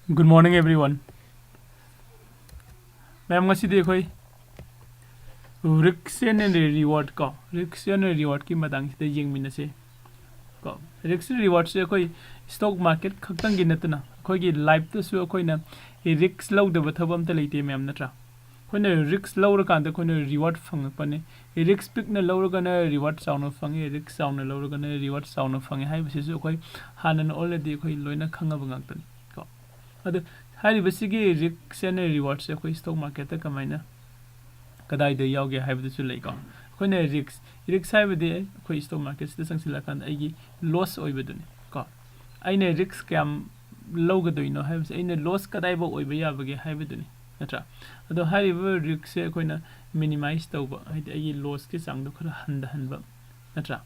Good morning, everyone. Ma'am, ngasi देखो risk and reward का risk and reward की मतंग से यंग मिन से का risk reward से कोई stock market खत्म की नतना कोई की life तो सो कोई ना risk लो दे बता बम तले इतने मैम नत्रा कोई ना risk लो रकान तो कोई ना reward फंग पने risk pick ना लो रकान reward साउंड फंगे risk साउंड लो रकान reward साउंड फंगे हाई बस सो कोई हानन already कोई लोइना खंगा बंगातन का अदु हाई बस की risk and reward से कोई stock market तक कमाइना कदाइद यावगे हाइबदसु लेको कोइना रिक्स हाइबदे कोइ स्टॉक मार्केट से संगसिलाकान आइगी लॉस ओइबदुनि को आइने रिक्स क्याम लौगदोइनो हाइबसे आइने लॉस कदाइबो ओइबे याबगे हाइबदुनि नत्रा अदो हाइबो रिक्स से कोइना मिनिमाइज तौबा हाइदे आइगी लॉस के चांगदो खरा हनबा नत्रा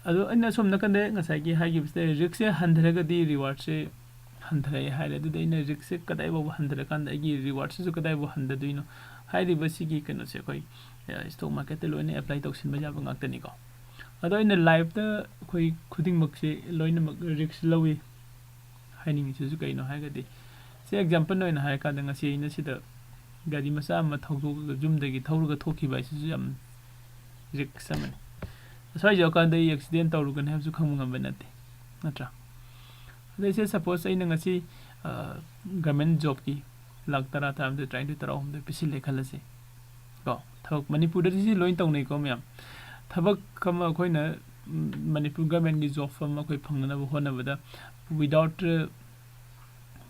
अदो अइना सोम नकंदे ngसाइगी हाइगिबसे रिक्स से हनधरगदि रिवार्ड से हनधरे हाइले दुदे आइने रिक्स से कदाइबो हनधरकान आइगी रिवार्ड से कदाइबो हनददुइनो हाइरी बसिगी कनो से कोई स्टॉक मार्केट लोइने अप्लाई तौसिन बजाब ngakतनी को अदो इन लाइफ द कोई खुदिंग मक से लोइने मक रिस्क लवी हाइनिंग से कइनो हाइगदि से एग्जांपल नोइन हाइ का दंग से इन सिदा गाड़ी मसा म थौदो जुम दगी थौरग थोखि बाइ से यम रिस्क समन सय जो कान द एक्सीडेंट तौरगन हेबसु खंग ngam बनते नत्रा से suppose in ngasi government job की लाख तरा ताम दे ट्राइंग टू तरा हम दे पिसिल लेखल से को थबक मणिपुर दि लोइन तौनै को मैम थबक कम अखोइना मणिपुर गवर्नमेंट की जॉब फम अखोइ फंगना होनबदा विदाउट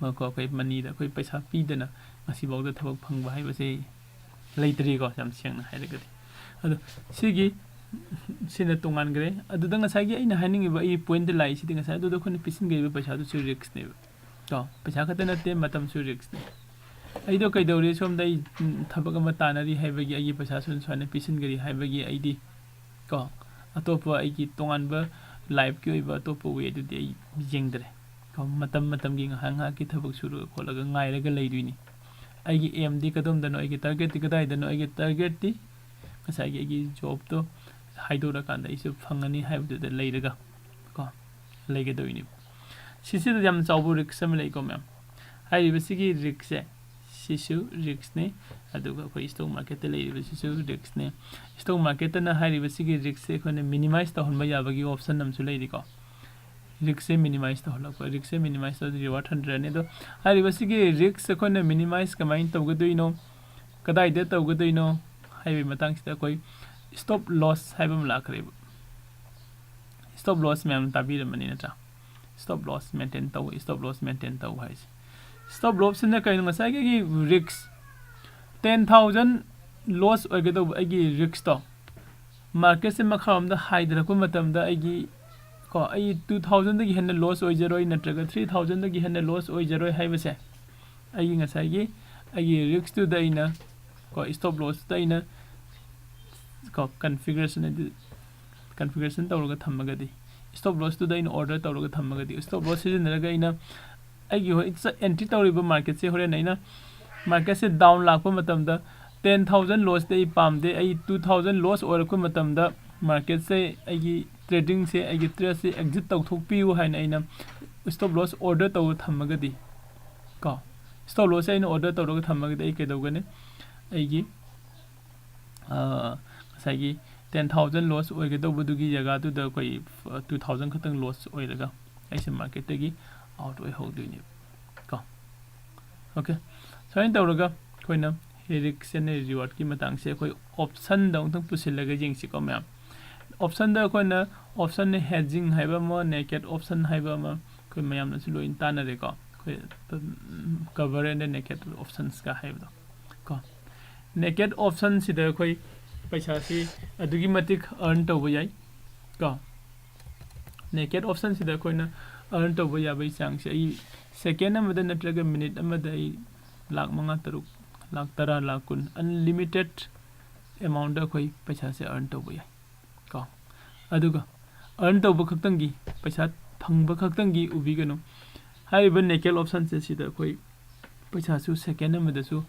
मको कोइ मनी दा कोइ पैसा पीदना ngasi बाउ दा थबक फंगबा हाइबसे लेतरी को सम सेंगना हाइरगदि अदो सिगी सिना तोंगान ग्रे अदुदा ngसाइगी आइना हाइनिंग बा ई पॉइंट लाई सिदि ngसाइ अदुदा खोनि पिसिन गेबे पैसा दु रिस्क ने तो पैसा खत नते मतम सु रिस्क ने आइदो कइदौरे सोमदै थबक अमा तानारि हाइबगी आइगी पैसा सुन सने पिसिन गरि हाइबगी आइदि को अतोप आइगी तोंगानबा लाइफ की ओइबा अतोप वे दुदि आइ जेंगदरे को मतम गी ngहा की थबक सुरु खोलगा ngaइरगा लैदुइनि आइगी एम दि कदम दनो आइगी टारगेट दि कदाइ दनो आइगी टारगेट दि ngसाइगी आइगी जॉब तो हाइदोरा कांदा इसे फंगनी हाइबदुदा लैरगा को लैगदोइनि सिसिद याम चाउबु रिस्क सम लैको मैम हाइबसिगी रिस्क से सिसु रिस्क ने अदुगा कोइ स्टॉक मार्केट ले सिसु रिस्क ने स्टॉक मार्केट ना हाइबसिगी रिस्क से कोने मिनिमाइज तहनबा याबगी ऑप्शन नमसु लैदिको रिस्क से मिनिमाइज तहलको रिस्क से मिनिमाइज तो रिवार्ड 100 ने दो हाइबसिगी रिस्क से कोने मिनिमाइज कमाइन तौगदुइनो कदाइदे तौगदुइनो हाइबे मतंग सिदा कोइ स्टॉप लॉस हाइबम लाखरे स्टॉप लॉस मैम ताबीर मनी नता स्टॉप लॉस मेंटेन तौ स्टॉप लॉस मेंटेन तौ हाइस स्टॉप लॉस ने कहीं ngसाइ की रिस्क 10,000 लॉस ओइगदो आइगी रिस्क तो मार्केट से मखाम द हाइदरको मतम द आइगी को आई 2000 दगी हेन लॉस ओइजरोय नत्रगा 3000 दगी हेन लॉस ओइजरोय हाइबसे आइगी ngसाइ की आइगी रिस्क टू द इना को स्टॉप लॉस द इना को कॉन्फ़िगरेशन तौरगा थमगदी स्टॉप लॉस टू द इन ऑर्डर तौरगा थमगदी स्टॉप लॉस सिजनरगा इना आइगी हो इट्स एंट्री तौरिबा मार्केट से होरे नैना मार्केट से डाउन लाखो मतम द 10,000 लॉस दे पाम दे आई 2,000 लॉस ओरको मतम द मार्केट से आइगी ट्रेडिंग से आइगी ट्रेड से एग्जिट तौथोकपियु हाइना आइना स्टॉप लॉस ऑर्डर तौ थमगदी को स्टॉप लॉस आइना ऑर्डर तौरगा थमगदी आई केदौगने आइगी साइगी 10,000 लॉस ओइगदौबदुगी जगह दु द कोइ 2,000 खतंग लॉस ओइरगा आइसे मार्केट तगी आउट ओइ होदुइनि को ओके सइन तौरगा कोइना रिस्क एंड रिवार्ड की मतंग से कोइ ऑप्शन दंग पुसिलगा जेंगसिको मैम ऑप्शन द कोइना ऑप्शन ने हेजिंग हाइबा म नेकेड ऑप्शन हाइबा म कोइ मैम नसु लोइन तानरे को कोइ कवर एंड नेकेड ऑप्शंस का हाइबा को नेकेड ऑप्शन सिदा कोइ पैसा से अदुगी मतिक अर्न तौबो याय को नेकेड ऑप्शन सिदा कोइना अर्न तौबो याबै चांग से सेकेंड अमद नत्रगा मिनिट अमद लाख मंगा तरुक लाख तरा लाख कुन अनलिमिटेड अमाउंट कोई पैसा से अर्न तौबो याय को अदुगा अर्न तौबो खक्तंगी पैसा फंगबो खक्तंगी उबिगनो हाइबो नेकेड ऑप्शन से सिदा कोई पैसा सु सेकेंड अमदसु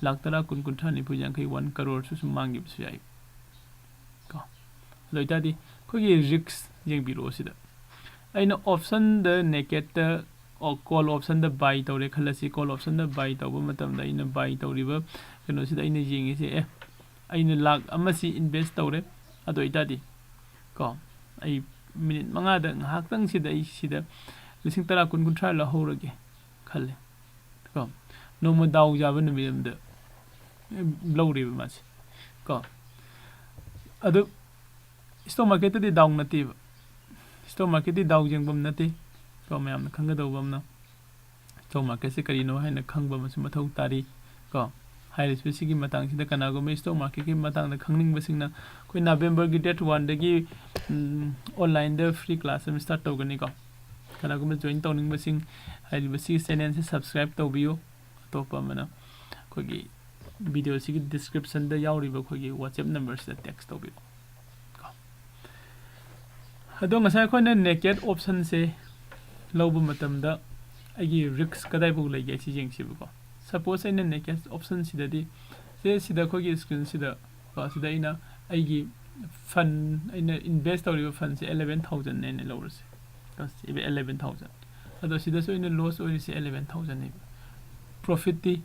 लाख तरा कुन कुन थानि पुजांखै 1 करोड़ सु मांगिबसु याय को लोइतादी कोई रिस्क जेंग बिरो सिदा आइना option the naked call option the buy tawre khalasi call option the buy tawba matam da ina buy tawriba kano sida ina yengi se aina lakh amasi invest tawre ado itadi ko ai minute manga da ngaktang sida ai sida lising tara kun kun try la horage khalle ko no daw jaba numidam da lowri ba mas ko adu stock market di down nati stock market di down jeng bam nati ko mayam khanga do bam na stock market se kari no hai na khang bam su mathau tari ko high risk gi matang sida kana go me stock market gi matang na khangning basing na koi November gi date 1 da gi online da free class am start to gani ko kana go me join tawning basing high risk channel se subscribe to biyo to pa mana ko gi video si description da yauri ba ko gi WhatsApp number se text to biyo ado ngasai ko na naked option se lobu matam da agi risk kadai bu lai gi si jeng si bu ko suppose in naked option sida di se sida ko gi screen sida ko sida ina aigi fund ina invest ori fund se 11000 ne lower se ko 11000 ado sida so ina loss ori se 11000 ne profit di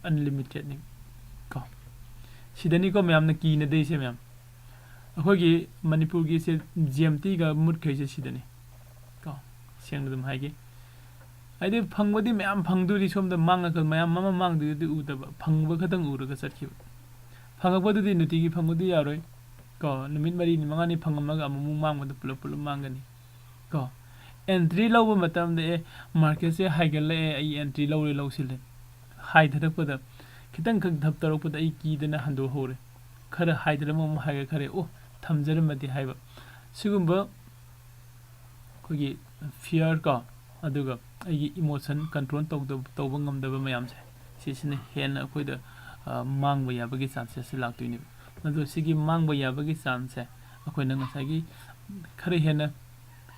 unlimited ne ko sida ni ko myam na ki na dei se myam akhoi manipur gi se GMT ga mut khai se sida ne ko seng dum hai gi aide phangwadi myam phangduri somda manga ka myam mama mangdu di udaba phangba khatang uraga satki phangabadu di nuti gi phangudi yaroi ko numit mari ni manga ni phangamaga amu mangba pulap pulap mangani ko entry law matam de market se haigal le ai entry law le law sil hai tharak pada kitang khak dhap tarok pada ai ki dena hando hore khara hai dera mo hai ga khare o thamjar mati haiba sigumba ko gi fear ka aduga ai emotion control tawba ngamdaba mayam se sisine hen akoi da mangba yabagi chances se laktuini madu sigi mangba yabagi chance akoi na ngasai gi khare hena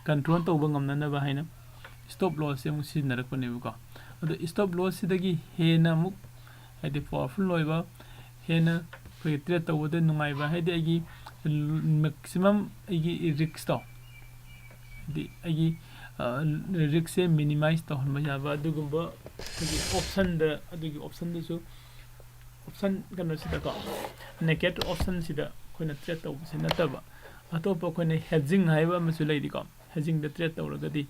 control tawba ngamna ba haina stop loss se mu sinarak pani ko adu stop loss sidagi hena mu haide powerful loiba hena koi trade tawda nungai ba haide agi maximum agi risk to di agi risk se minimize to hon ma ba dugumba option da adugi option da su option kan sida ko naked option sida koina trade to sina taba atopa koina hedging haiba masu leidi ko hedging da trade to ragadi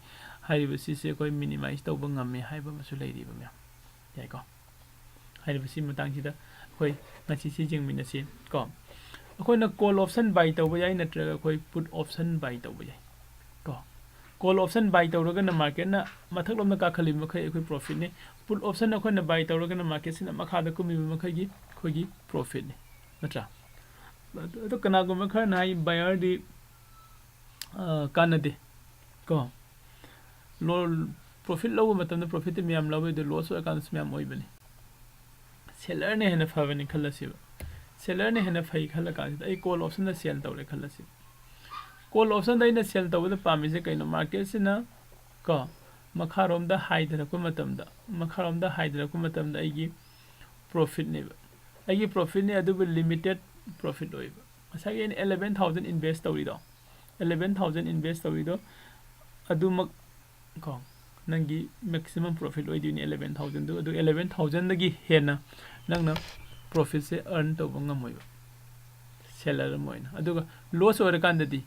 haiba si se koi minimize to bangame haiba masu leidi ba mya yai ko haiba si matang sida koi ngasi si jing mina si ko koina call option buy to ba yai natra koi put option buy to ba yai ko call option buy tawraga na market na mathak lomna ka khali makhai ekoi profit ne put option na khona buy tawraga na market sina makha da kumi makhai gi khogi profit ne natra to kana go makha na ai buyer di kanade ko lo profit lo matam na profit mi am lawe de loss account mi am oi bani seller ne hena favani khalasi seller ne hena phai khala ka ai call option na sell tawre khalasi call option da ina sell tawda pami se kaino market sina ko makharom da haidra ko matam da makharom da haidra ko matam da aigi profit ne aigi profit ne adu limited profit oi asagi 11000 invest tawri do 11000 invest tawri do adu mak ko nangi maximum profit oi di 11000 do adu 11000 dagi hena nangna profit se earn to ngam moi seller moina adu loss ora kan da di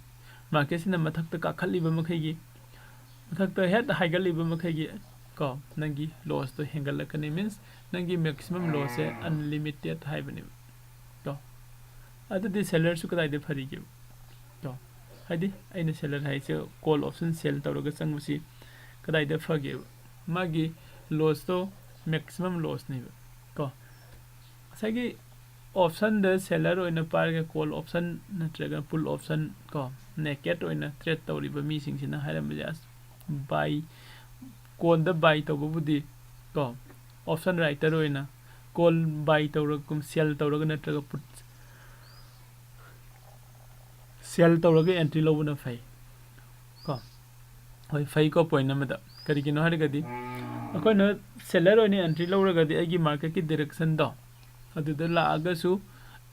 market sina mathak ta ka khali ba makhai gi mathak ta head haigal li ba makhai gi ko nangi loss to hengal lakani means nangi maximum loss e unlimited hai bani to adu di seller su kadai de phari gi to haidi aina seller hai se call option sell tawraga changmusi kadai de phage magi loss to maximum loss ni ko asagi option the seller oina parga call option natraga pull option ko naked oina trade tawriba mi singsina hairam jas buy call the buy tawbudi ko option writer oina call buy tawrakum sell tawraga natraga put sell tawraga entry lobuna fai ko hoi fai ko point namada kari kino harigadi akoina seller oina entry lawragadi agi market ki direction do aduda laagasu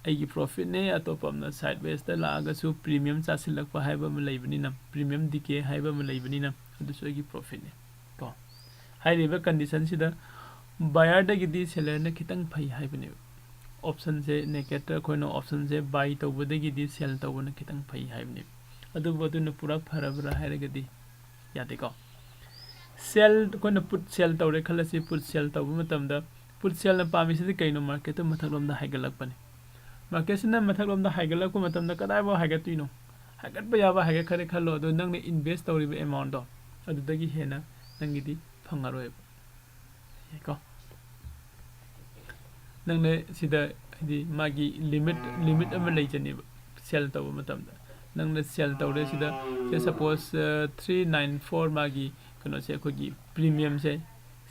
aigi profit ne atopamna sideways da laagasu premium chasilak pa haiba ma leibani na premium dike haiba ma leibani na adusu aigi profit ne ko हाइरिबा condition सिदा buyer दगिदी seller ने खितंग फै हाइबने option से naked अखोइनो option से बाय तौबदगिदी सेल तौबने खितंग फै हाइबने अदु बदुन पूरा फरबरा हाइरगदी यादेको सेल कोइनो पुट सेल तौरे खलसी पुट सेल तौब मतमदा पुट सेल न पामिसिदि कैनो मार्केट मथगलमदा हाइगलकपने मार्केट सिना मथगलमदा हाइगलकपो मतमदा कदाइबो हाइगतुइनो हाइगतबा याबा हाइगत खरे खल्लो अदु नंगने इन्वेस्ट तौरिबा अमाउंट दो अदुदगी हेना नंगिदी फंगारोय को नंगने सिदा हदि मागी लिमिट अमा लेजनेबा सेल तौब मतमदा नंगने सेल तौरे सिदा से सपोज 394 मागी कनो से अखोगी प्रीमियम से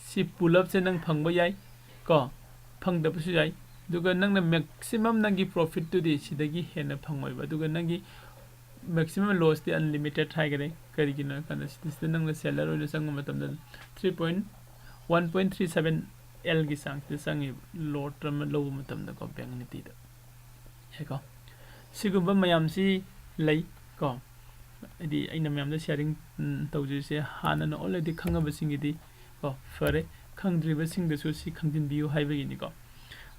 सि पुल अप से नंग फंगबा याय को फंगदबसु याय दुगा नंगने मैक्सिमम नंगी प्रॉफिट टुदी सिदगी हेना फंगोयबा दुगा नंगी मैक्सिमम लॉस दि अनलिमिटेड हाइगरे करिगिनो कनो सिदा नंगने सेलर ओइनो संग मतमदा 1.37 L की सांग ते संगी लोट रम लो मतमदा को बैंक नीति द हेको सिगुम्बा मयाम सि लई को इदी अइना मयाम द शेयरिंग तौजिसे हाना न ऑलरेडी खंगबा सिंगिदी को फरे खंगद्रिबा सिंगदसु सि खंगदिन बियु हाइबगिनी को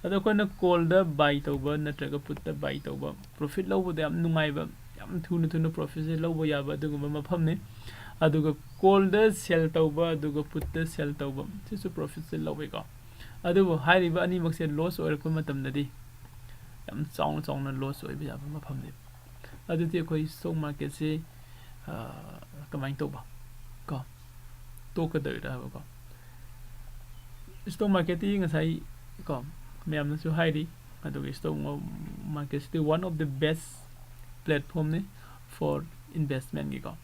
अदो कोन कॉल द बाय तौबा नत्रगा पुट द बाय तौबा प्रॉफिट लौबो द याम नुंगाइबा याम थुनु प्रॉफिट से लौबो याबा दुगुम्बा मफमने अदुगा कॉल द सेल तौबा अदुगा पुट द सेल तौबा सिसु प्रॉफिट से लौबे को अदुबो हाइरिबा अनि मक्से लॉस ओरको मतमददी याम चाउन लॉस ओइबा याबा मफमने अदुति कोइ स्टॉक मार्केट से कमाइन तौबा को तोकदोइरा को स्टॉक मार्केट ती ngasai ko मैम नसु हाइरी अदुगे stock market is one of the best platform ने फॉर इन्वेस्टमेंट की को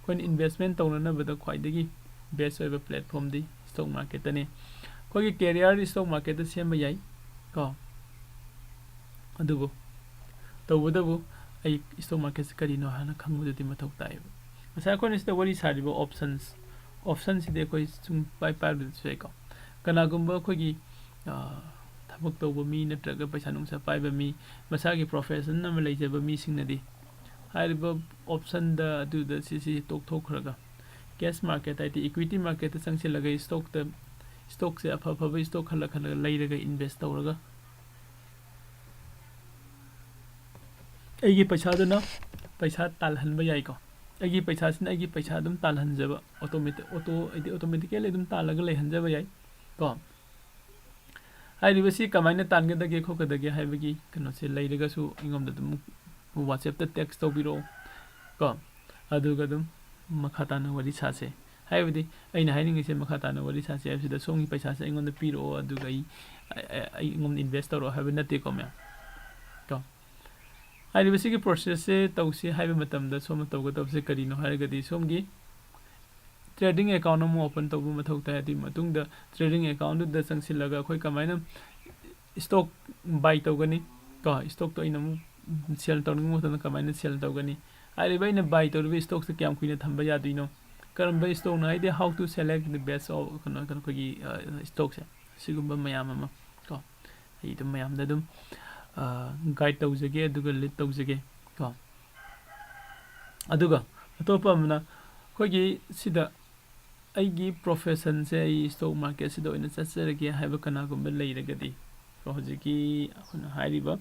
कोन इन्वेस्टमेंट तौनना बद ख्वाइदगी बेस्ट ओइबा प्लेटफॉर्म दी स्टॉक मार्केट ने कोई कैरियर स्टॉक मार्केट सेम याई को अदुबो तौबदबो आई स्टॉक मार्केट से करिनो हाना खंगबदि मथौ ताइ मसा कोन इस द वरी सारिबो ऑप्शन सिदे कोई सुम पाइ से को कनागुम्बा खोगी थबक तौबो मी नत्रगा पैसा नुंसा पाइबा मी मसागी प्रोफेशन नम लेजबा मी सिंगनदी हाइरिबा ऑप्शन द अदु द सिसि तोखरगा कैश मार्केट आइति इक्विटी मार्केट संगसे लगे स्टॉक से अफफब स्टॉक खल लेरगा इन्वेस्ट तौरगा एगी पैसा तालहनबा याइको एगी पैसा सिना एगी पैसा दुम तालहनजबा ऑटोमेटिकली दुम तालगा लेहनजबा याइ को हाइरिबसी कमाइना तानगदगे खोकदगे हाइबगी कनो से लेरगासु इंगोम दम WhatsApp ता टेक्स्ट तौबिरो को अदुगा दुम मखाताना वरि सासे हाइबदी अइना हाइनिंगसे मखाताना वरि सासे हाइबसिदा सोंगी पैसा से इंगोम द पिरो अदुगा इंगोम इन्वेस्ट तौरो हाइब नते को म्या को हाइरिबसी की प्रोसेस से तौसे हाइब मतम द सोम तौगदबसे करिनो हाइरगदी सोमगी ट्रेडिंग अकाउंट में ओपन तब मथौ तायदि मतुंग द ट्रेडिंग अकाउंट द संगसिलगा खोय कमाइना स्टॉक बाय तौगनी को स्टॉक तो इनम सेल तौनिंग मोतन कमाइना सेल तौगनी आइरे बाइना बाय तौरबे स्टॉक से क्याम कुइना थंबा यादुइनो करम स्टॉक ना हाइदे how to select the best of कनो खोगी स्टॉक से सिगुम्बा मयाम अमा को इ दम मयाम द दम गाइड तौजगे अदुगा लीड तौजगे को अदुगा अतोपा मना खोगी सिदा अगी प्रोफेशन से स्टॉक मार्केट से दोइन चचरगे हाइबा कनागुम्बा लेरगदी को हजिकी अखुना हाइरिबा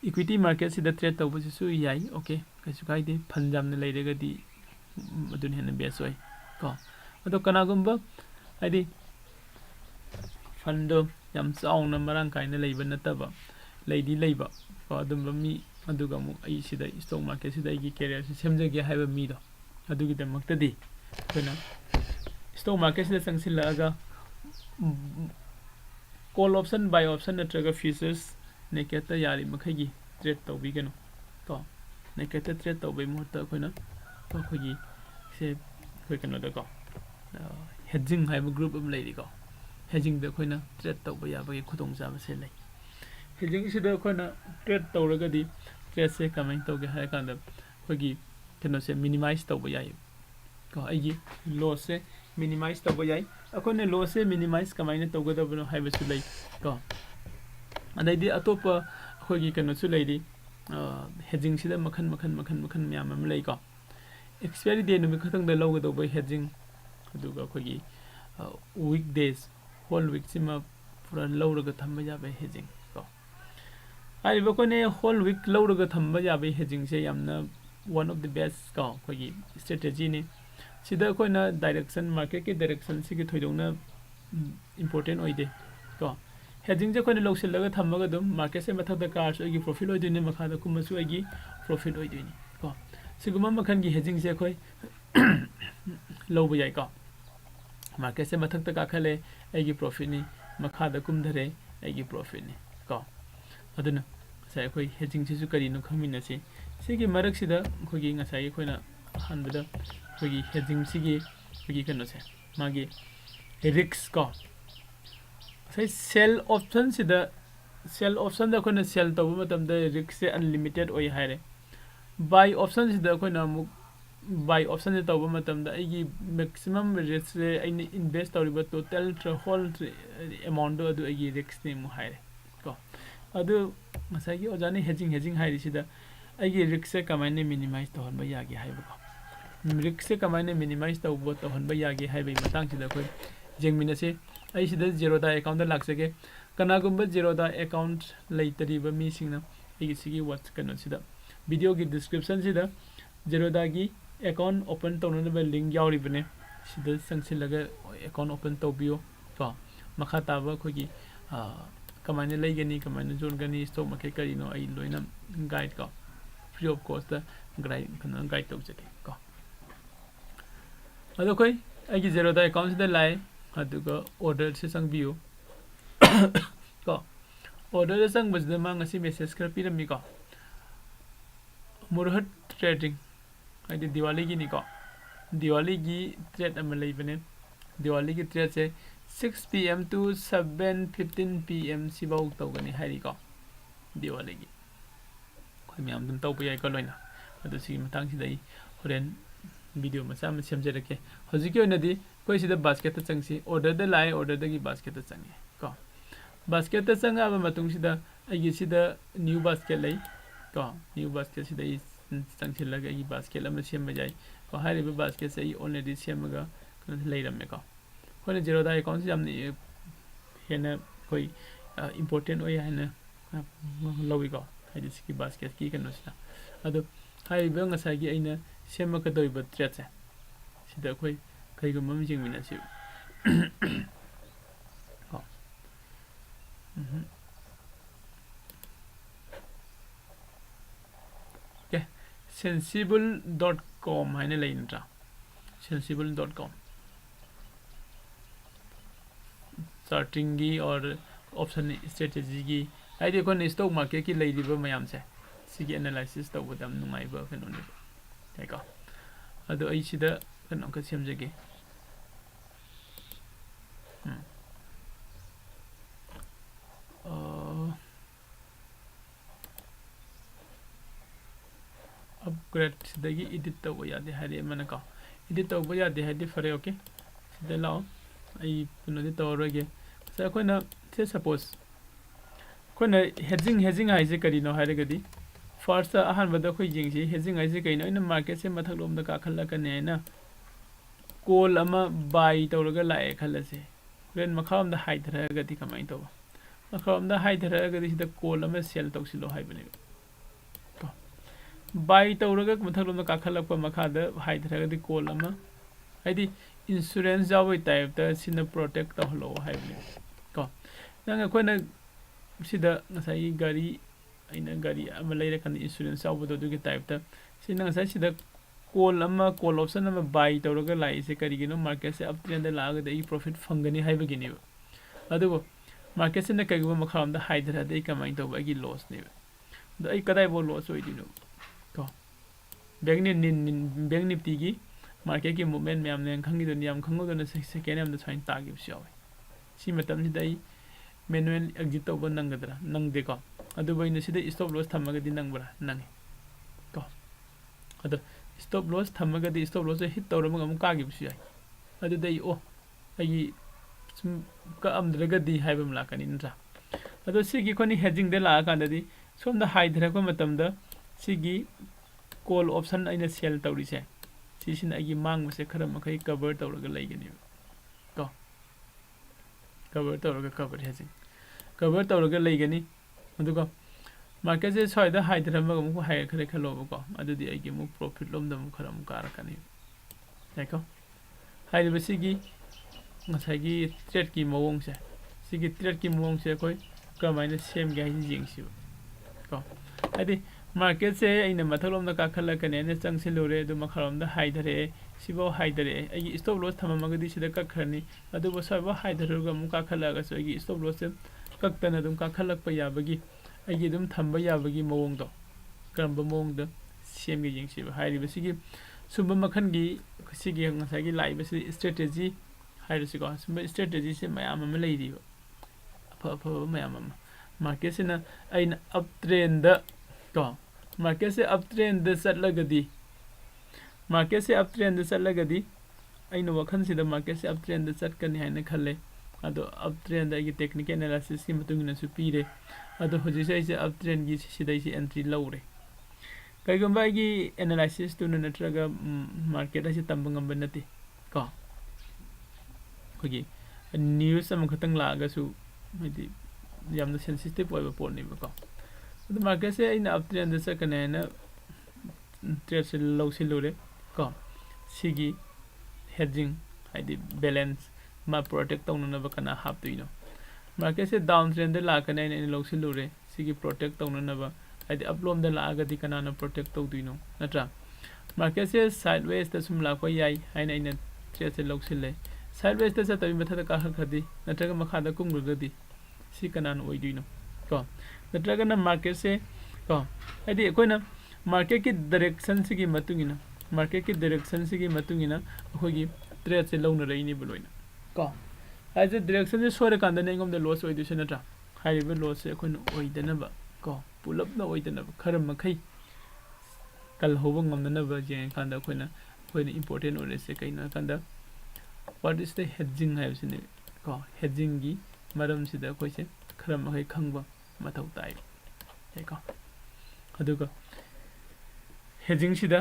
इक्विटी मार्केट से ट्रेड तौबसिसु याई ओके कैसु काइदे फंजामने लेरगदी मदुन हेन बेस होय को अदो कनागुम्बा हाइदि फंडो याम चाउना मरांग काइना लेबा नतबा लेबा को अदुम मी अदुगा मु आई सिदा स्टॉक मार्केट सिदा की कैरियर से सेमजगे हाइबा मी दो अदुगी दमक्तदी कोना स्टॉक मार्केट से संगसिलगा कॉल ऑप्शन बाय ऑप्शन नत्रगा फ्यूचर्स नेकेट यारी मखैगी ट्रेड तौबिगनो को नेकेट ट्रेड तौबै मोत कोना खोगी से खोय कनो द को हेजिंग हाइबा ग्रुप अम लेरी को हेजिंग द खोना ट्रेड तौबा याबगे खुदोंग जाबा से लै हेजिंग सिदा खोना ट्रेड तौरगदी ट्रेड से कमेंट तौगे हाय कांद खोगी कनो से मिनिमाइज तौबा याय को आइगी लॉस से मिनिमाइज तब याई अखोने लॉस से मिनिमाइज कमाइने तौगदबनो हाइबसु लै को अदैदि अतोप अखोगी कनोसु लैदि हेजिंग सिदा मखन म्याम अम लै को एक्सपायरी डे नुमि खतंग द लौगदब हेजिंग अदुगा अखोगी weekdays whole week sima pura lawraga thamba yabe hedging ko ariba ko ne whole week lawraga thamba yabe hedging se yamna one of the best ko kogi strategy ne sida ko na direction market ki direction sigi thoidongna important oide ko hedging je ko ne lawsil laga thamba ga dum market se mathak da cars ogi profit oidini makha da kumasu ogi profit oidini ko siguma makhan gi hedging se koi lawbu yai ko market se mathak ta ka khale agi profit ni makha da kum dhare agi profit ni ko aduna sai koi hedging se su kari no khamina se sigi marak sida khogi nga sai khoi na hanbada khogi hedging sigi khogi kano se magi risk ko sai sell option sida sell option da khona sell to matam da risk se unlimited oi haire buy option sida khona mu buy option se to matam da igi maximum risk se ai invest to total whole amount do adu igi risk ne mu haire ko adu masai gi ojani hedging hairi sida agi risk se kamaine minimize to honba yagi haiba ko risk se kamaine minimize to bo to honba yagi haiba matang sida koi jengmina se ai sida Zerodha account da laksage kana gumba Zerodha account laitari ba mi singna igi sigi watch kano sida video gi description sida Zerodha gi account open to no ba link yauri bane sida sangsilaga account open to bio to makha ta ba khogi kamaine laigani kamaine zone gani stock market kari no ai loina guide ko free of cost da guide to jake ko ado koi ai gi Zerodha account da lai aduga order se sang bio ko order se sang bajda ma ngasi message kar pirami ko murhat trading ai diwali gi ni ko diwali gi trade am lai bane diwali gi trade se 6 pm to 7:15 pm sibau to gani hari ko diwali gi khoi myam dum to pai ko loina adu si matang si dai horen video macha ma semjere ke hoji ke onadi koi sida basket ta changsi order da lai order da gi basket ta changi ko basket ta changa ba matung sida agi sida new basket lai ko new basket sida i changsi laga gi basket am sem ma jai ko hari ba basket sai already semaga kan lai ramme ko khone Zerodha account jam ni hena koi important oi hena lowi ko hari ski basket ki kan sida ado hari ba ngasai gi aina sema ka doi ba trade se sida koi kai ga mam jing mina siu ko okay sensible.com haine lainra sensible.com starting gi or option strategy gi ai de kon stock market ki lai riba mayam se sigi analysis to budam nungai ba kan on kai ko ado ai sida kan on ka semjage upgrade sidagi edit to ya de hari mana ka edit to ya de hari fare okay sida lao ai puno de to roge sa ko na se suppose ko na hedging hai se kari no hari gadi first ahan bada khoi jing si hedging hai se kai no ina market se mathak lom da ka khalla ka ne na call ama buy to roga lae khalla se ren makham da hai thara gadi kamai to makham da hai thara gadi sida call ama sell to silo hai bane buy to roga mathak lom da ka khalla pa makha da hai thara gadi call ama haidi insurance jaw type ta sina protect to holo hai bane ko nang ko na sida ngasai gari aina gari ama leira kan insurance jaw do du gi type ta sina ngasai sida call option ama buy to roga lai se kari gino market se uptrend da laga da profit fangani hai begini adu market se na kai go makham da hai dara da kamai to ba gi loss ne da ai kadai bo loss oi dino ko bank nifty gi market ki movement me amne khangi do niam khango do na second am da sign ta gi sio si matam si dai manual exit to ba nang gadra nang de ko adu bai na si da stop loss thamaga di nang bra nang ko adu stop loss thamaga di stop loss hit to ram ka gi sio adu dai o ai ka am draga di hai bam la kan inra adu si gi koni hedging de la ka da di som da hai dhra ko matam da si gi call option aina sell tawri se si sin agi mang se khara makai cover tawraga laigani ko cover tawraga cover hedging cover tawraga leigani aduga market se soida hydram mu high khare khalo ko adudi ai gi mu profit lom dam kharam karakani yaiko hai basigi ngasai gi trade ki mawong se sigi trade ki mawong se koi kamaina sem ga hi jing si ko adi market se aina mathalom da ka khala kane ne chang se lore du makharom da hai dare sibo hai dare ai stop loss thamama gadi sida ka khrani adu bo sai bo hai dare ga mu ka khala ga so ai stop loss se kak tana dum ka khalak pa ya bagi ai gi dum thamba ya bagi mawong do karamba mawong da sem ga jing si hai ri basigi sumba makhan gi sigi ngasai gi lai basi strategy hai ri ko sumba strategy se mayam ma lai ri fa mayam ma market se na aina uptrend da ko market se uptrend da chatlagadi market se uptrend da chatlagadi aina wakhan sida market se uptrend da chatkani haina khalle ado uptrend da gi technical analysis ki matungina su pire ado hoji se uptrend gi sida isi entry lawre kaigamba gi analysis tu na natraga market ase tambangam banati ko hogi news am khatang la ga su medi yamna sensitive oiba port ni ko the market se in uptrend the second and trade se low se lore ko sigi hedging id balance ma protect tong na ba kana hap tu market se downtrend de la kana in low se lore sigi protect tong na ba id uplom de la ga di kana na protect to du natra market se sideways ta sum la ko yai haina in trade se low se le sideways ta sa ta metha ka khadi natra ga makha da kum ru di si kana no oi du ko natra na market se ko adi koina market ki direction se gi matungina market ki direction se gi matungina khogi trade se launa reini buloina ko as a direction se sore kan da nengom de loss oi du se natra hai be loss se khoin oi dana ba ko pull up na oi dana ba kharam makhai kal hobo ngam na ba je kan da khoina important ore se kaina kan da what is the hedging hai se ne ko hedging gi maram sida khoi se kharam makhai khangba mathau tai ko aduga hedging sida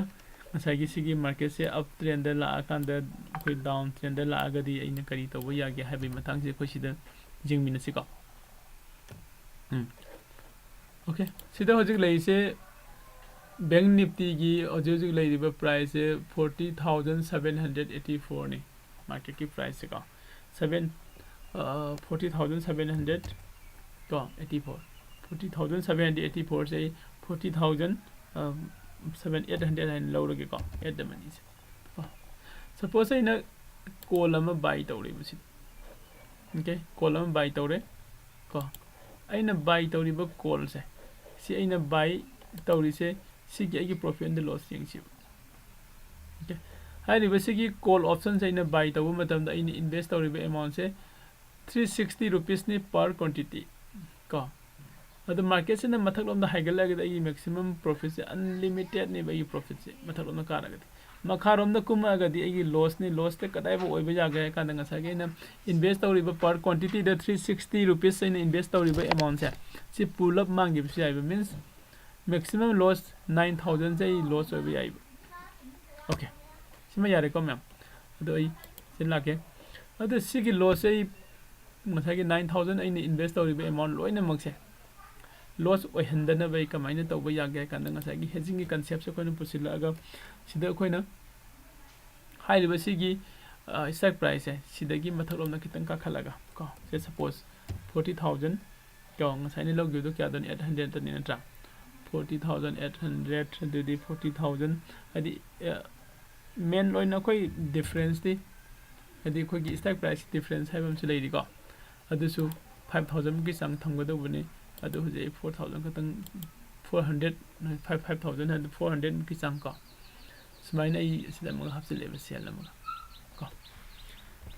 asai gi sigi market se up trend da la kan da khoi down trend da la ga di aina kari to bo ya ge habi mathang se khoi sida jingmin si ko okay sida hojik lai se bank nifty gi hojik lai riba price se 40784 ni market ki price se ko 40700 ko 84 40784 say 40800 and low lagi ko at the money suppose I na column buy tawre busi okay column buy tawre ko I na buy tawri ba call se si I na buy tawri se si gi profit and loss yang si okay hai ri basi gi call option se na buy tawu matam da in invest tawri ba amount se 360 rupees ni per quantity ko the market se na mathak lom da haigal la ga I maximum profit se unlimited ni ba I profit se mathak lom na ka ra ga makharom da kuma ga di I loss ni loss te kadai ba oi ba ja ga ka nga sa ge na invest tawri ba per quantity da 360 rupees se na invest tawri ba amount se si pull up mang gi se means maximum loss 9000 se loss oi ba ai okay sima yare ko ma'am ado I sin la ke ado sigi loss se nga sa ge 9000 ai ni invest tawri ba amount loina mak se loss oi handana bai kamaina tawba ya ga kan nga sa gi hedging gi concept se koina pusila ga sida koina high riba sigi stock price hai sida gi mathalom na kitang ka khalaga ko se suppose 40000 ko nga sa ni log gi do kya don 800 tan ni na 40800 to the 40000 adi main loina koi difference di adi ko gi stock price difference hai bam se lai ri ko adu su 5000 gi sang thang ga do bune adu je 4000 ka tang 400 5000 and 400 ki sang ko smaina I sida mga hapse level sel na mga ko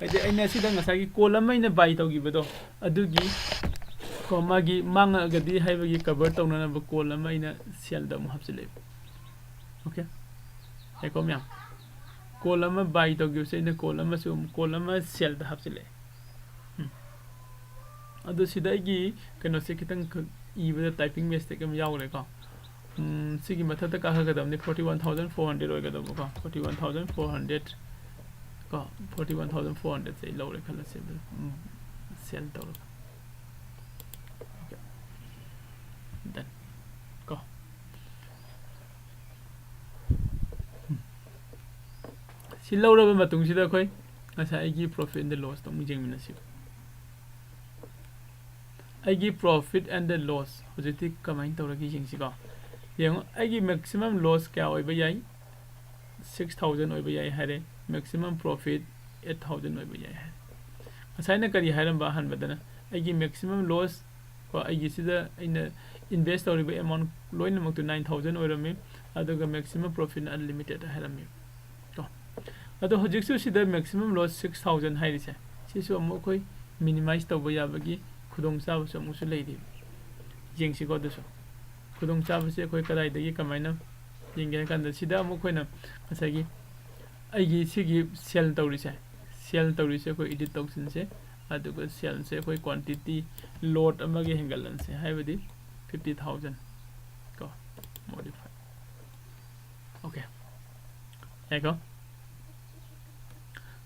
ade aina sida nga sa gi column mai na buy taw gi bado adu gi ko magi manga ga di hai gi cover taw na ba column mai na sel da mo hapse level okay e ko mya column buy taw gi se na column su column sel da hapse le adu sida gi kano se kitang I ba typing mistake am yaw le ko sigi mathata ka ha ga dam ni 41400 oi ga dam ko 41400 ko 41400 se low le khala se sell tawra then ko si lawraba matung sida khoi asa aigi profit and the loss tong jeng minasi aigi profit and the loss hojiti kamain tawra gi jeng si ko yang aigi maximum loss kya oi ba yai 6000 oi ba yai hare maximum profit 8000 oi ba yai hare asa na kari haram ba han badana aigi maximum loss ko aigi sida ina invest ori ba amount loina mak to 9000 oi rami aduga maximum profit unlimited harami to ado hojik su sida maximum loss 6000 hairi se su amo koi minimize to ba yabagi khudong sa su mu su leidi jeng si ko do so khudong sa se koi kadai dagi kamaina jeng ga kan da sida amo koi na asagi aigi sigi sell tawri se koi edit tawsin se aduga sell se koi quantity lot amagi hengalan se haibadi 50000 go modify okay eko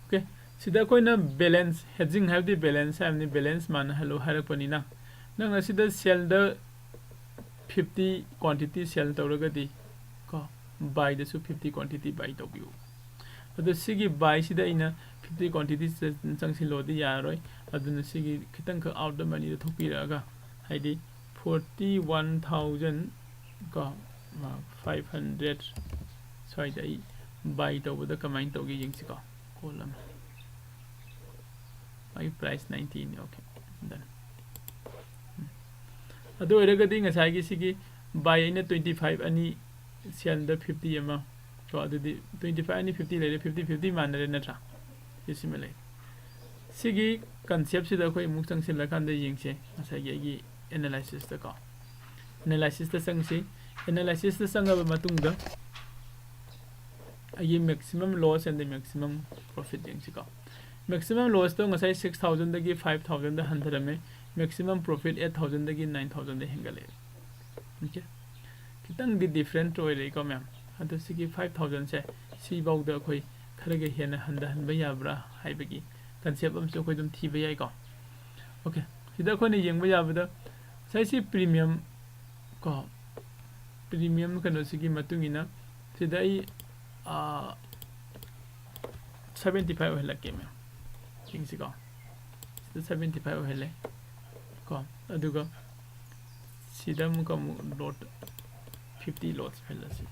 okay sida koi na balance hedging have the balance have the balance man hello harapani na nang sida sell the 50 quantity sell tawragadi ko buy the 50 quantity buy tawbiu adu sigi buy sida ina 50 quantity changsi lodi yaroi aduna sigi khitang ka out the money thopiraga haidi 41000 ko 500 soi dai buy tawda kamain tawgi jingsi ko column my price 19 okay done adu eragadi ngasai gi sigi buy ina 25 ani sell the 50 ama ko adu 25 ani 50 le 50 manare na tra isimele sigi concept sida koi muk changsin la kan de yingse ngasai gi analysis ta ko analysis ta sangsi analysis ta sanga ba matungda ai maximum loss and the maximum profit jingsi ko maximum loss to ngasai 6000 dagi 5000 da handarame maximum profit 8000 dagi 9000 da hengale okay kitang di different oi re ko ma'am adu sigi 5000 se si baw da koi kharaga hena handa han ba yabra haibagi concept am so koi dum thi ba yai ko okay sida ko ni yeng ba yabada sai si premium ko premium kano sigi matungina sida I 75 hela ke me king si ko 75 hele ko aduga sida mu ko lot 50 lots hela si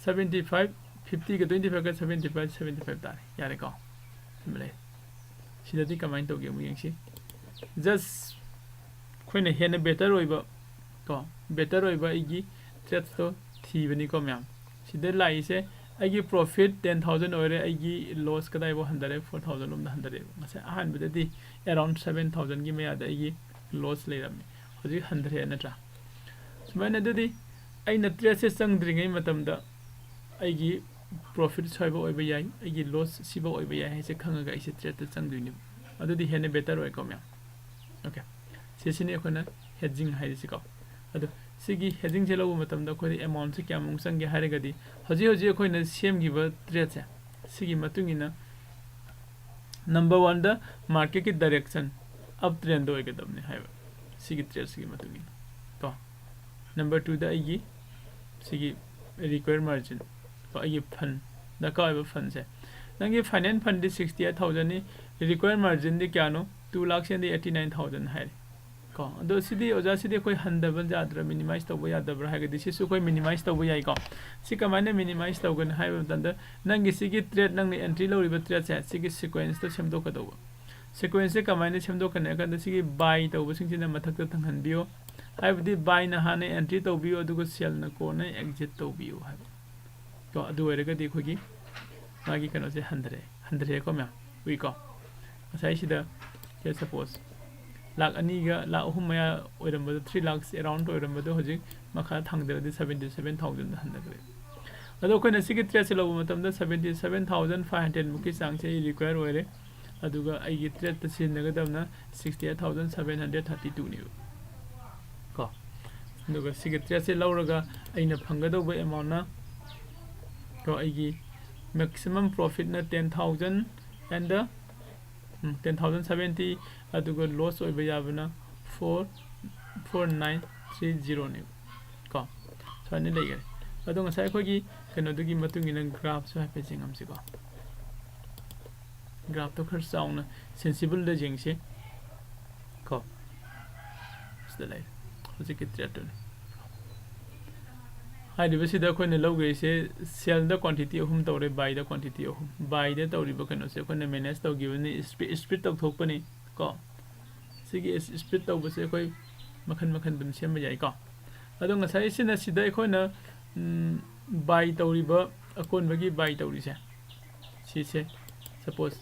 75 50 ka 25 ka 75 tare yare ko mele sida di kamain to ge mu yeng si just khoina hena better oiba ko better oiba igi trade to thibani ko myam sida lai se igi profit 10000 ore igi loss kadai bo 4000 um 100 masa ahan bidadi around 7000 gi me ada igi loss le ram hoji 100 na tra sumana dadi aina trade se sang dringai matam da igi profit soiba oiba yai igi loss siba oiba yai se khanga ga ise trade ta sang dini adudi hena better oi ko myam okay sesini khona hedging hairisi ko adu sigi hedging jelo matam da khori amount se kya mung sang ge harigadi hoji khoina same giba trade se sigi matungina number 1 the market ki direction up trend hoye ge damne haiba sigi trade sigi matungina to number 2 the igi sigi required margin ko igi fund da ka ba fund se nangi finance fund di 68000 ni required margin di kya no 2 lakh and 89000 hai ko ado sidi oja sidi koi handabal jadra minimize to boya dabra ha gadi sisu koi minimize to boya ko si kamane minimize to gon hai banda nangi sigi trade nang ni entry lo riba trade sa sigi sequence to semdo ka do sequence kamane semdo ka ne ka da sigi buy to bo singina mathak ta thanghan bio hai budi buy na ha ne entry to bio adu ko sell na ko na exit to bio ha ko adu ere ga di khogi magi kano se 100 ko ma wi ko asai sida let's suppose lakh ani ga lakh ahum maya oiram 3 lakhs around oiram hoji makha thangde 77000 handa gre ado ko na sigi trade lo matam da 77500 muki sang se require oire aduga ai gi trade ta sin naga damna 68732 ni ko aduga sigi trade se lauraga aina phanga do ba amount na ko ai gi maximum profit na 10000 and the 10,070 aduga loss oiba yabana 44930 ne ko sani leigare adu ngasai khogi kano dugi matung ina graph so hape jingam si ko graph to khar sauna sensible da jingse ko sdalai hojik trade ne हाइदिबसी दा कोइन लौगे से sell द quantity अहुम तौरे buy द quantity अहुम बाय द तौरिबो कनो से कोइन मैनेज तौ गिवनी स्प्लिट तौ थोकपनी को सिगी स्प्लिट तौ बसे कोइ मखन मखन दुम सेम जाय को अदो ngसाइ सिना सिदा कोइन बाय तौरिबो अकोन बगी बाय तौरि से सिसे सपोज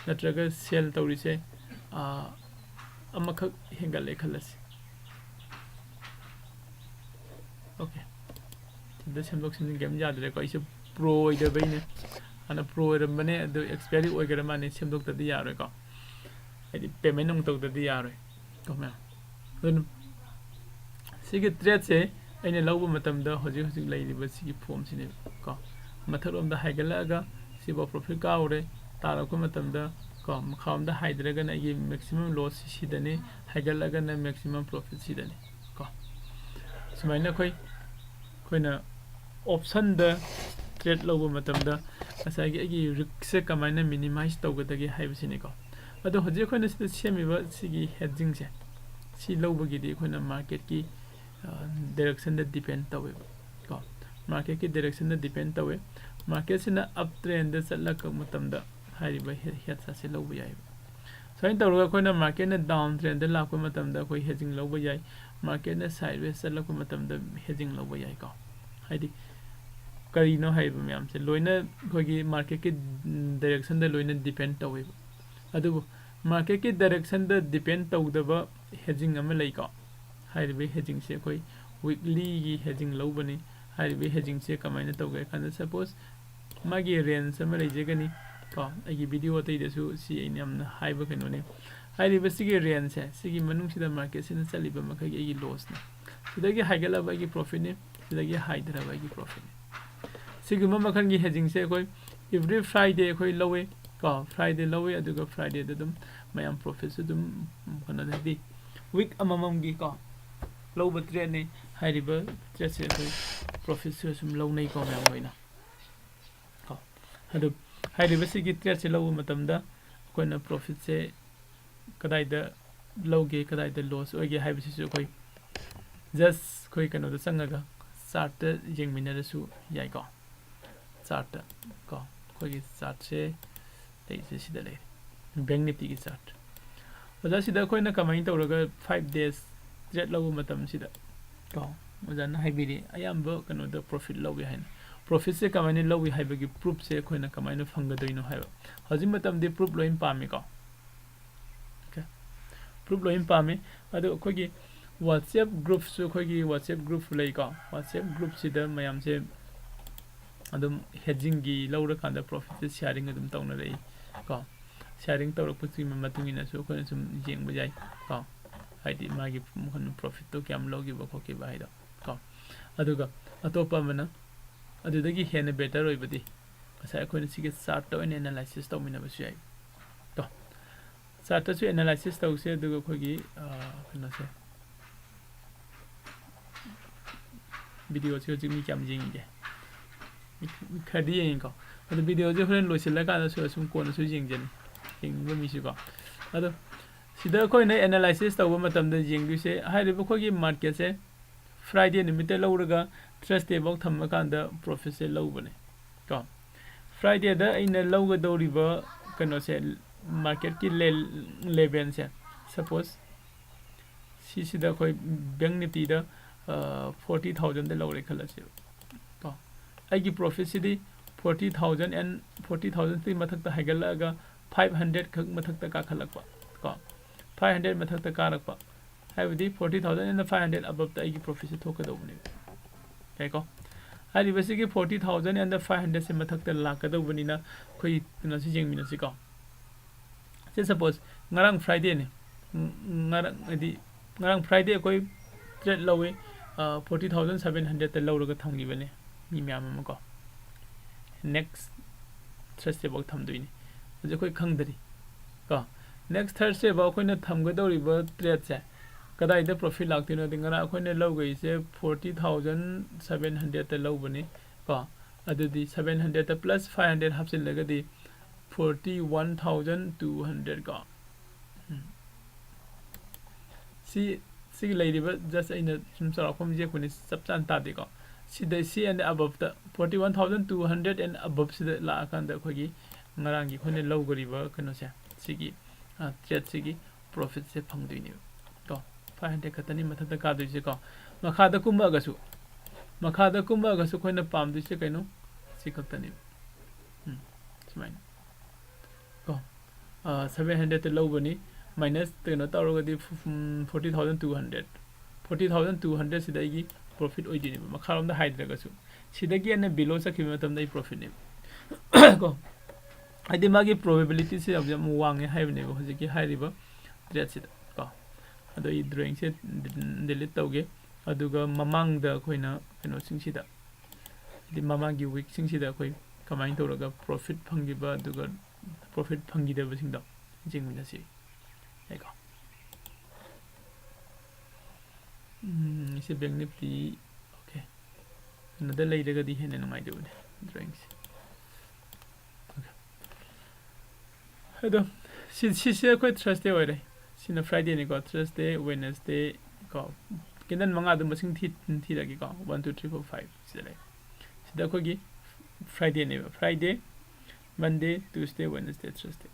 नत्रगा सेल तौरि से अमखक हेंगले खलस okay the same game yadre ko ise pro ide bane ana pro rambane adu expiry oigara mane semdok tadi yaro ko edi payment nong tok tadi yaro ko ma adun sige trade se aine lawba matam da hoji hoji lairiba sigi form sine ko matharom da haigala ga sibo profit ka ore tara ko matam da ko makham da haidraga na gi maximum loss sidane haigala ga na maximum profit sidane ko sumaina koi koina option the trade logo matamda asagi agi risk kamaina minimize tawgadagi haibsini ko ado hoje khoina sida semiba sigi hedging se si logo gidi khoina market ki direction da depend tawe ko market ki direction da depend tawe market sina uptrend da chatla ka matamda haiba head sa se logo yai so in tawga khoina market na downtrend da la ko matamda koi hedging logo yai market na sideways chatla ko matamda hedging logo yai ko haidi kari no hai myam se loina khogi market ke direction da loina depend tawe adu market ke direction da depend tawdaba hedging am lai ka haibe hedging se koi weekly gi hedging lo bani haibe hedging se kamaina tawga kan suppose magi range am lai je gani ko agi video tai da su si ainam na haiba kano ne haibe sigi range se sigi manung sida market sin chaliba makai gi loss na sidagi haigala ba gi profit ne sidagi haidra ba gi profit siguma makan gi hedging se koi every friday koi lowe ko friday lowe aduga friday da dum mayam profit su dum kana di week amamam gi ko low ba trade ne hairiba trade se koi profit su sum low nei ko mayam hoina ko adu hairiba sigi trade se low matam da koi na profit se kadai da low ge kadai da loss oge haiba su koi just koi kana da sangaga chart jengmina da su yai ko chart ko koi chart se dei se sida le bank nifty ki chart oja sida koi na kamai tawraga 5 days trade low matam sida ko oja na haibiri ayamba kano da profit low bi hain profit se kamai ne low bi haiba gi proof se koi na kamai na phanga doino haiba haji matam de proof loin pami ko okay proof loin pami ado koi gi WhatsApp group so koi gi WhatsApp group lei ko WhatsApp group sida mayam se adum hedging gi lawra kanda profit sharing adum tawna rei ko sharing tawra pusi ma matungina so ko sum jeng bajai ko haidi magi mun profit to kyam logi ba ko ke ba haida ko aduga atopa mana adudagi hena better oibadi asa ko ni sige chart to analysis to mina ba sai to chart to analysis to se aduga ko gi kana se video se jimi kyam jing ge khadi yin ko adu video je horen loisila ka da so sum ko na su jing jeni jing ba mi su ko adu sida ko na analysis taw matam da jing du se hai re ko gi market se friday ni mite lawraga thursday bok tham kan da profit se law bane ko friday da ina lawga dori ba kano se market ki level se suppose si sida ko bank nifty da 40,000 de lawre khala se to aigi profit sidi 40,000 and 40,000 ti mathak ta haigala ga 500 khak mathak ta ka khalakpa ko 500 mathak ta karakpa haibdi 40,000 and 500 above ta aigi profit se thoka do bani kai ko hari basically 40,000 and 500 se mathak ta la ka do bani na khoi na si jeng mina si ko se suppose ngarang friday ne ngarang friday koi trade lowe 40,700 te lawraga thamgi bane mi myam ma ko next thursday bok tham doini je koi khangdari ko next Thursday ba akhoi na thamgadoriba trade se kadai da profit laktino dingara akhoi na lawgai se 40,700 ta lawbani ko adudi 700 ta plus 500 hapsin lagadi 41,200 ko si ladiba just aina sum sara khom je kuni subsan ta de ko si and above the 41,200 and above sida la kan da khogi ngarangi khone lawgariba kano se sigi trade sigi profit se phangdini to 500 khatani mathata ka du se ko makhada kumba gasu khoina pam du se kaino si khatani sumain ko 700 te lawbani minus teno tarogadi 40,200 sidagi profit oidini makharam da haidragasu sidagi ane below sakhi matam dai profit ne ko adi magi probability se abjam wange haibne bo hojiki hairiba trade sida ko ado I drawing se delete tauge aduga mamang da koina keno singsida di mamagi week singsida koi kamain toraga profit phangiba aduga profit phangideba singda jingmina si ego isi bank nifty okay another later di hen ngai do drawings okay hedo si ko Thursday ore sina Friday ni ko Thursday Wednesday ko kinan manga dum sing thi lagi ko 1 2 3 4 5 sida ko gi Friday ni Friday Monday Tuesday Wednesday Thursday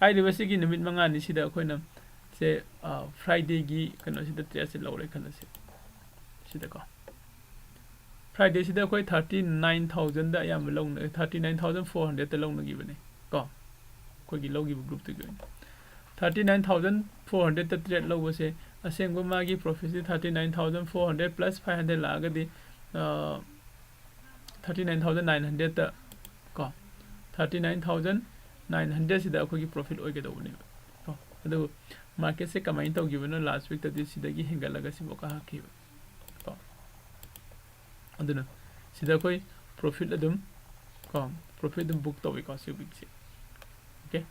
hai divasi gi nimit manga ni sida koina se Friday gi kano sida trade lawre kana se sida ko Friday sida koi 39,000 da yam long 39,400 ta long gi bane ko ko gi logi group to gi 39,400 ta trade law se aseng ba magi profit 39,400 plus 500 la ga di 39,900 ta ko 39,900 sida ko gi profit oi ga do ne ko adu market se kamain to given last week that is sidagi hingalaga siboka haki ko aduna sida koi profit adum ko profit dum book to ko si week se okay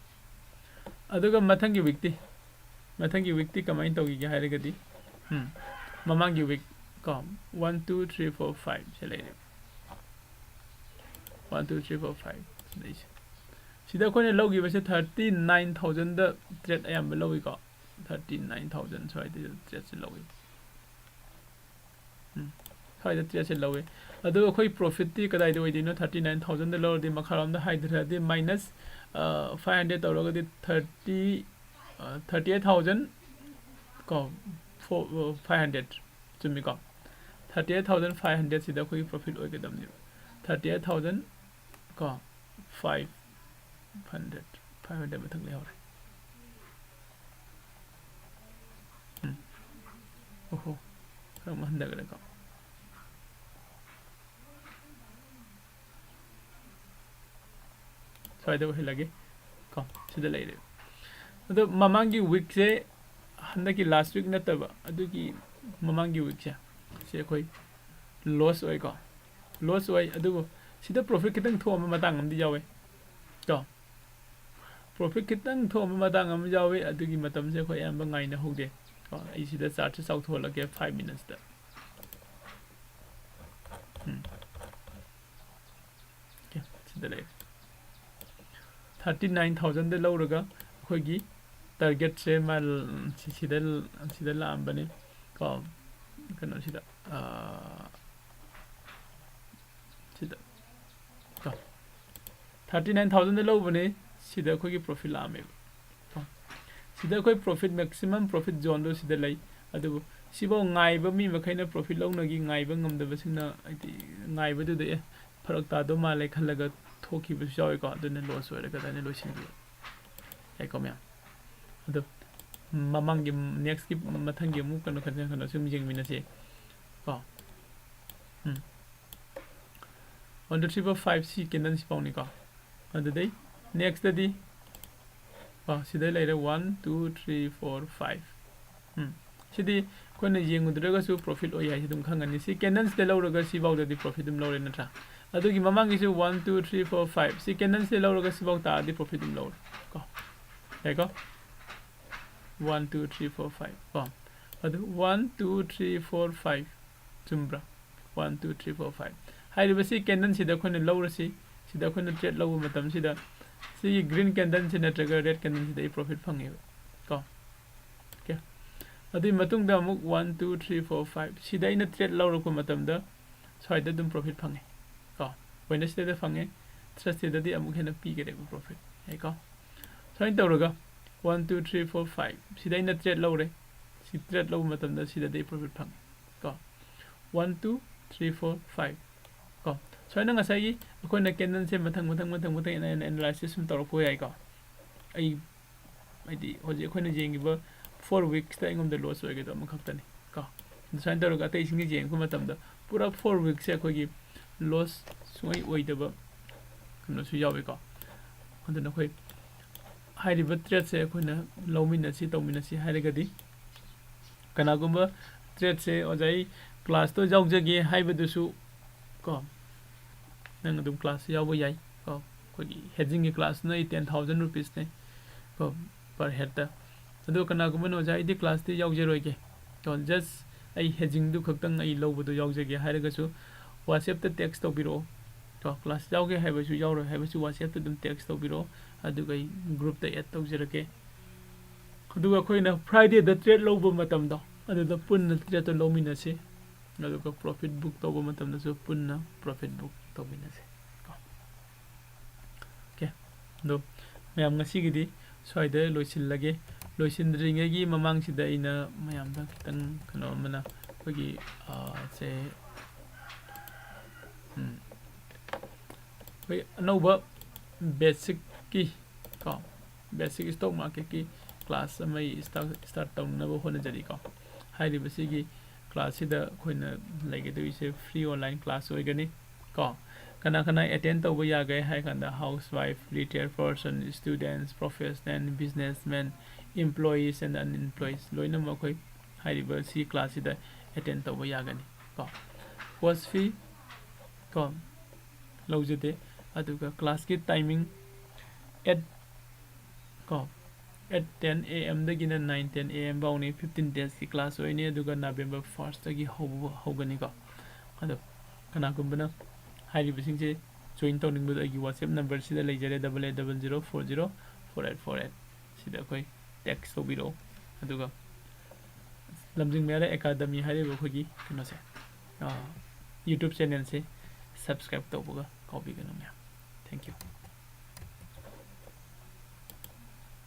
aduga mathangi week ti kamain to gi haire gadi mamangi week ko 1 2 3 4 5 selai 1 2 3 4 5 this sida ko ne logi base 39,000 da trade I am below ko 39,000 so I did just low so I just low adu koi profit ti kadai do dino 39,000 da lower di makharam da hydra di minus 500 tawra di 38,000 ko 500 chumi ko 38,500 sida koi profit oi gadam ni 38,000 ko 500 mathang le hore oho ram handa gare ko so ida ho lage ko sida leire ado mamangi week se handa ki last week nataba adu ki mamangi week se koi loss oi ko loss oi adu sida profit kitang thoma matang am di jawe to profit kitang thoma matang am jawe adu ki matam se koi am ngai na hode I see the start to south hole again 5 minutes there. Okay, see the late 39,000 the low raga hogi target se mal see the lamb bunny call can see the 39,000 the low bunny see the hogi profit lamb sida koi profit maximum profit zone do sida lai adu sibo ngai ba mi makhaina profit law na gi ngai ba ngam da basina ngai ba du de pharak ta do ma lai khalaga thoki bu jaw ko adu ne loss wa ga da ne lo sin bi ai ko mya adu mamang gi next ki mathang gi mu kan kan sum jing mi na se ko 1 2 3 4 5 6 kenan si pauni ko adu dei next di sida later 1 2 3 4 5 sidi kone yengudraga su profit oya hidum khangani si candles de lawraga si bawda di profit dum lawre natra adugi mamangi su 1 2 3 4 5 si candles de lawraga si bawta di profit dum lawre ko eko 1 2 3 4 5 ko adu 1 2 3 4 5 chumbra 1 2 3 4 5 hairibasi candle sida khone lawrasi sida khone trade law matam sida si green candle sina trigger red candle sida profit phangi ko okay adu matung da amuk 1 2 3 4 5 sida ina trade law ko matam da soida dum profit phangi ko wednesday da phangi thursday da di amuk hena pi gere ko profit ai ko soin tawraga 1 2 3 4 5 sida ina trade law re si trade law matam da sida dai profit phangi ko 1 2 3 4 5 ko soina nga sai akoi na candle se mathang analysis sum tawra ko ai ko ai di hoje akoi na jengi ba 4 weeks ta ingom da loss hoige do makhaktani ko soin tawra ta isingi jeng ko matam da pura 4 weeks se akoi gi loss sui oidaba kano su yawe ko andana khoi hairiba trade se akoi na lawmina si tawmina si hairagadi kana gumba trade se ojai class to jaujage haibadusu ko nang adum class yawo yai ko kogi hedging ki class na 10000 rupees ne ko per head ta adu kana gumba no jai di class ti yaujeroige to just ai hedging du khaktang ai lowbudu yaujage hairagasu whatsapp ta text to biro to class yauge haibasu yauro haibasu whatsapp ta dum text to biro adu gai group ta add to jerake adu khoi na friday da trade lowbu matam do adu da pun trade to lowmina se adu ka profit book to bo matam na so punna profit book to bina se okay do mayam ngasi gidi soida loisil lage loisin ringe gi mamang sida ina mayam da kitang kano mana kogi se koi anova basic ki ko basic stock market ki class amai start tawna bo hona jari ko hairi basigi class sida khoina lege do ise free online class oigani ko kana kana attend tawba yagai hai kanda housewife retired person students professional businessmen employees and unemployed loina ma khoi hairiba si class sida attend tawba yagani ko course fee ko lojete aduga class ki timing at ko at 10 am dagina 9 10 am bauni 15 days ki class oine aduga November 1st dagi hogani ko adu kana kumbana hairi bising se join tawning bu agi WhatsApp number sida leijare 8800404848 sida koi text to biro aduga lamjing mera academy hairi bu khogi kino se YouTube channel se subscribe to buga copy gana thank you